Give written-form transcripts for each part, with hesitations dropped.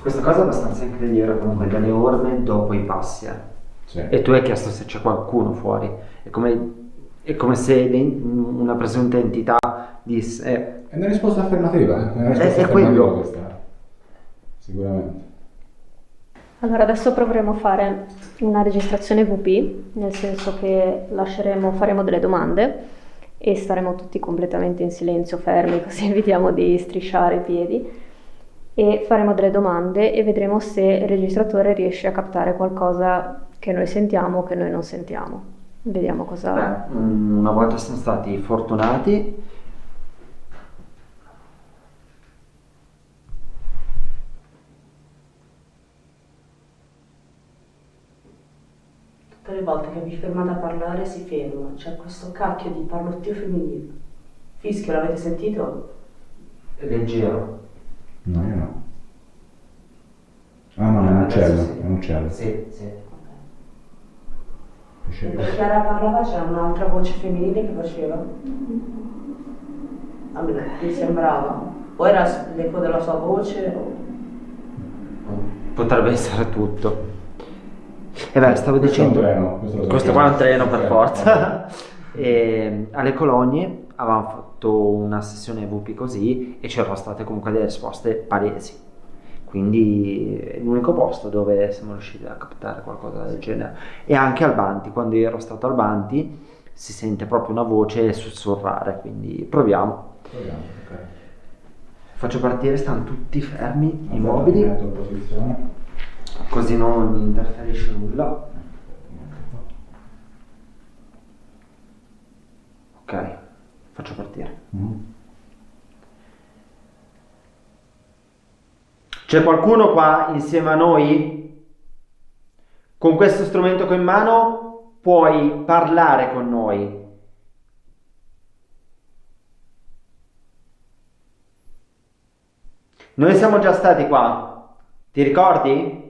Questa cosa è abbastanza incredibile comunque, dalle orme dopo i passi. Sì. E tu hai chiesto se c'è qualcuno fuori. È come se una presunta entità disse... È una risposta affermativa, è una risposta È affermativa quello. questa. Sicuramente. Allora adesso proveremo a fare una registrazione VP, nel senso che faremo delle domande e staremo tutti completamente in silenzio, fermi, così evitiamo di strisciare i piedi, e faremo delle domande e vedremo se il registratore riesce a captare qualcosa che noi sentiamo o che noi non sentiamo. Vediamo cosa... una volta siamo stati fortunati. Tutte le volte che vi fermate a parlare si ferma, c'è questo cacchio di parlottio femminile. Fischio, l'avete sentito? Leggero. No, io no. Ah no, è un uccello, Adesso sì. è un uccello. Sì, sì. Mentre Chiara parlava c'era un'altra voce femminile che faceva. A me mi sembrava. O era l'eco della sua voce o... Potrebbe essere tutto. E beh, stavo Questo è un dicendo... treno, questo lo so. Questo qua è un treno per Sì, forza. E alle colonie avevamo fatto una sessione VP così e c'erano state comunque delle risposte palesi. Quindi è l'unico posto dove siamo riusciti a captare qualcosa del genere. E anche al Banti, quando io ero stato al Banti, si sente proprio una voce sussurrare, quindi proviamo. Proviamo, ok. Faccio partire, stanno tutti fermi, Aspetta, immobili, mi metto in posizione. così non interferisce nulla. Ok, faccio partire. Mm. C'è qualcuno qua insieme a noi? Con questo strumento che ho in mano puoi parlare con noi. Noi siamo già stati qua, ti ricordi?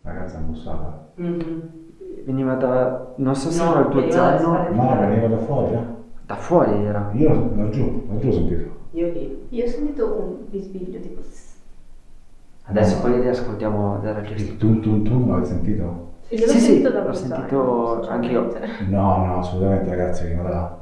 Ragazza abbussata. Veniva da... non so se No, era il tuo veniva da zaino. No, veniva da fuori, eh? Da fuori era. Io laggiù ho sentito. Io lì. Io ho sentito un bisbiglio tipo... Adesso poi riascoltiamo dal Il registro. tum tum tum, l'avete sentito? Io l'ho Sì, sentito sì, da l'ho un sentito zaino, anche io. sinceramente. No, no, assolutamente ragazzi, veniva da là.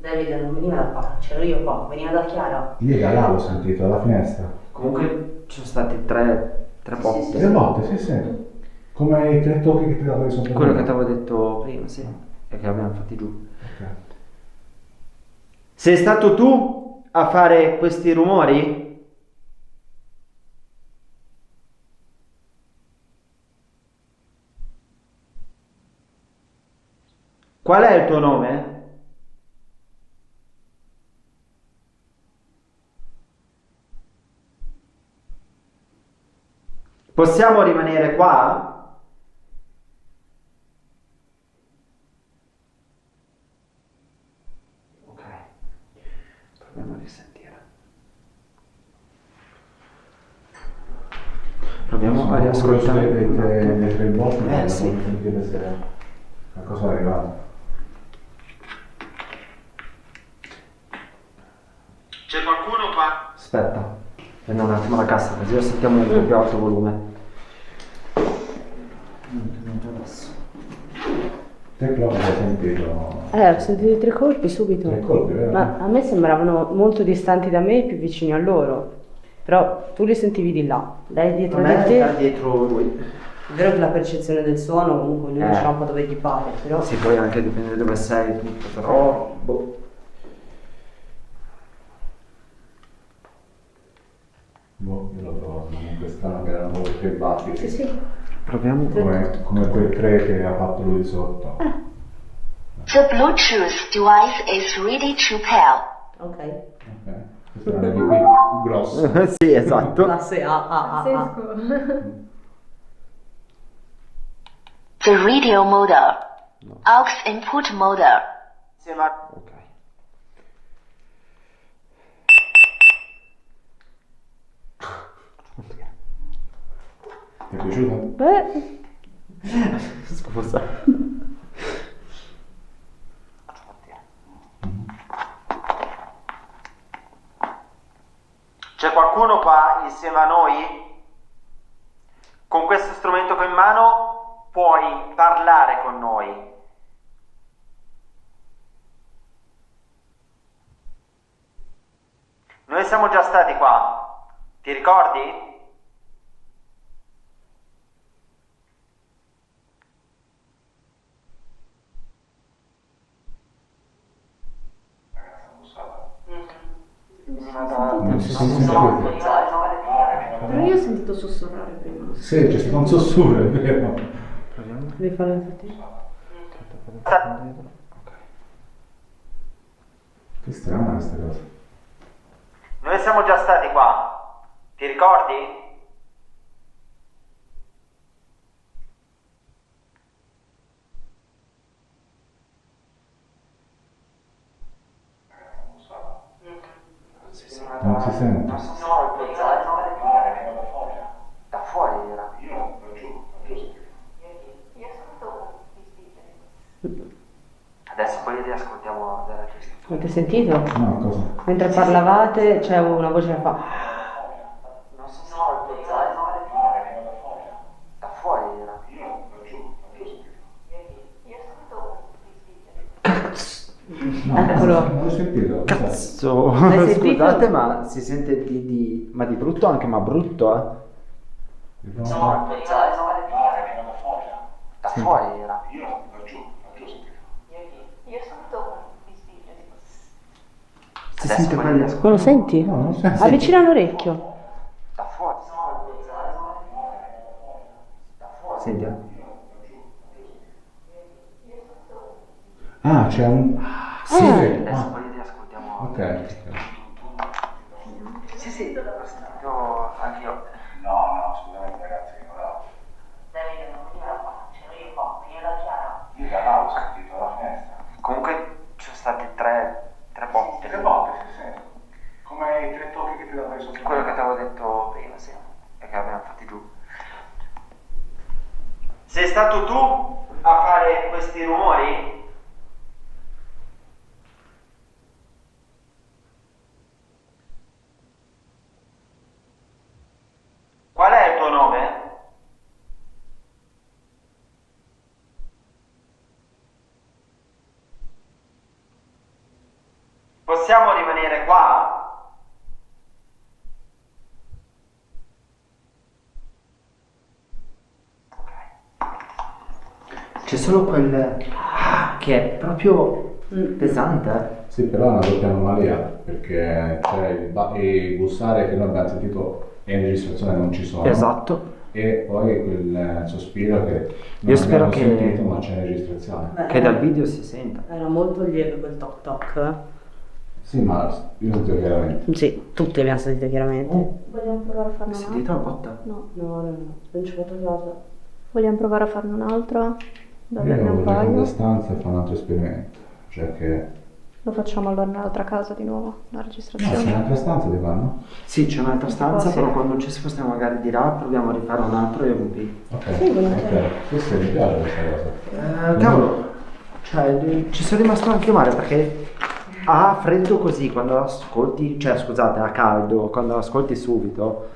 Davide non veniva da qua, c'ero io qua, veniva da Chiara. Io da là l'ho sentito, dalla finestra. Comunque ci sono stati tre botte. Tre volte, sì, sì. Come i tre tocchi che ti davo di sotto. Quello che ti avevo detto prima, sì, e che abbiamo fatti giù. Ok. Sei stato tu a fare questi rumori? Qual è il tuo nome? Possiamo rimanere qua? Ok, proviamo a risentire. Proviamo a riascoltare. Le tre botte, Sì. sentire se qualcosa è arrivato. C'è qualcuno qua? Aspetta, prendo un attimo la cassa così lo sentiamo un po' più alto volume. Adesso. Te Claudio hai sentito? Ho sentito i tre colpi subito. Tre colpi, vero? Ma a me sembravano molto distanti da me e più vicini a loro. Però tu li sentivi di là, lei A dietro di me te. sta dietro lui. È vero che la percezione del suono comunque lui sa un po' dove gli pare, però... Sì, poi anche dipende da dove sei e tutto, però... boh. Boh, io l'ho trovato comunque strano che erano proprio tre battiti. Sì, sì. Proviamo. Come quei tre che ha fatto lui di sotto. The Bluetooth device is ready to pair. Ok. Ok. Questo era il qui grosso. Sì, esatto. Classe A. Pazzesco. The radio model. Aux input model. Ok. Ti è piaciuto? Beh, Scusa. C'è qualcuno qua insieme a noi? Con questo strumento qui in mano puoi parlare con noi. Noi siamo già stati qua, ti ricordi? Non si sente più. Però io ho sentito sussurrare prima. Sì, c'è stato un sussurro, è vero. Devi fare un attimo. Che strana questa cosa. Noi siamo già stati qua, ti ricordi? Non si sente. Da fuori era. Adesso poi riascoltiamo dalla testa. Avete sentito? No, cosa? Mentre parlavate c'è una voce che fa. Non si sente. Da fuori era. No, Eccolo. non l'ho sentito. Cazzo, L'hai sentito? scusate, ma si sente ma di brutto anche, ma brutto, eh? Da fuori era. Si sente quello Lo senti? No, non sento. Avvicina l'orecchio. da fuori. Senti, eh? Ah, c'è un... Sì, Adesso ah, poi riascoltiamo. ok. Sì, io anch'io. No, assolutamente ragazzi, no. Io da là ho sentito alla finestra. Comunque ci sono state tre botte. Tre volte si sente. Come i tre tocchi che ti davo sotto. Quello che ti avevo detto prima, sì. E che abbiamo fatti giù. Sei stato tu a fare questi rumori? Qual è il tuo nome? Possiamo rimanere qua? C'è solo quel che è proprio pesante. Sì, però è una doppia anomalia, perché c'è il bussare che noi abbiamo sentito e in registrazione non ci sono. Esatto. E poi quel sospiro che non Io spero abbiamo che- sentito, ma c'è in registrazione. Che dal video si senta. Era molto lieve quel toc toc. Sì, ma io lo sento chiaramente. Sì, tutti abbiamo sentito chiaramente. Vogliamo provare a farne Hai un sentito altro? la botta? No. No, non ci ho fatto caso. Vogliamo provare a farne un altro? Da averne Io un vorrei cambiare paio? stanza e fare un altro esperimento. Cioè che... Lo facciamo allora nell'altra casa di nuovo, la No, registrazione. c'è un'altra stanza di qua, no? Sì, c'è un'altra stanza, Oh, sì. però quando ci spostiamo magari di là proviamo a rifare un altro EVP. Ok. Sì, volentieri. Ok. Sì, mi piace questa cosa. Cavolo, cioè ci sono rimasto anche io male perché a freddo così quando ascolti, cioè scusate, a caldo quando ascolti subito,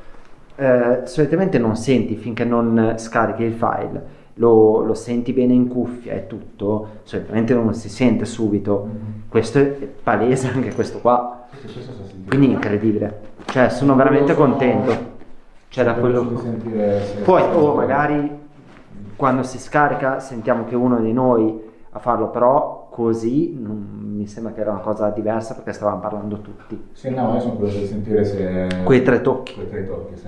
solitamente non senti finché non scarichi il file. Lo senti bene in cuffia e tutto, solitamente non si sente subito. Questo è palese anche questo qua, Sì, questo si sente. quindi incredibile. Cioè sono veramente contento. Cioè da quello di sentire se- poi magari quando si scarica sentiamo che uno di noi a farlo, però così non mi sembra che era una cosa diversa perché stavamo parlando tutti. Sì, no, io sono curioso di sentire se... Quei tre tocchi. Quei tre tocchi, sì.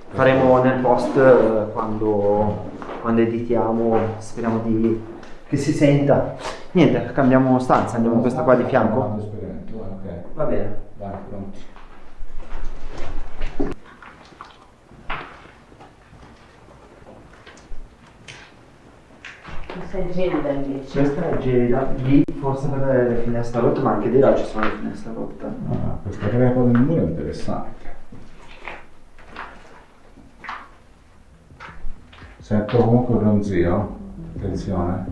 Faremo nel post quando editiamo, speriamo che si senta. Niente, cambiamo stanza, andiamo in questa qua di Un fianco. altro esperimento, ok. Va bene. Dai, pronti. Questa è gelida invece. Questa è gelida, lì forse per le finestre rotte, ma anche di là ci sono le finestre rotte. Ah, questa crepa del muro è interessante. Sento comunque bronzio, attenzione.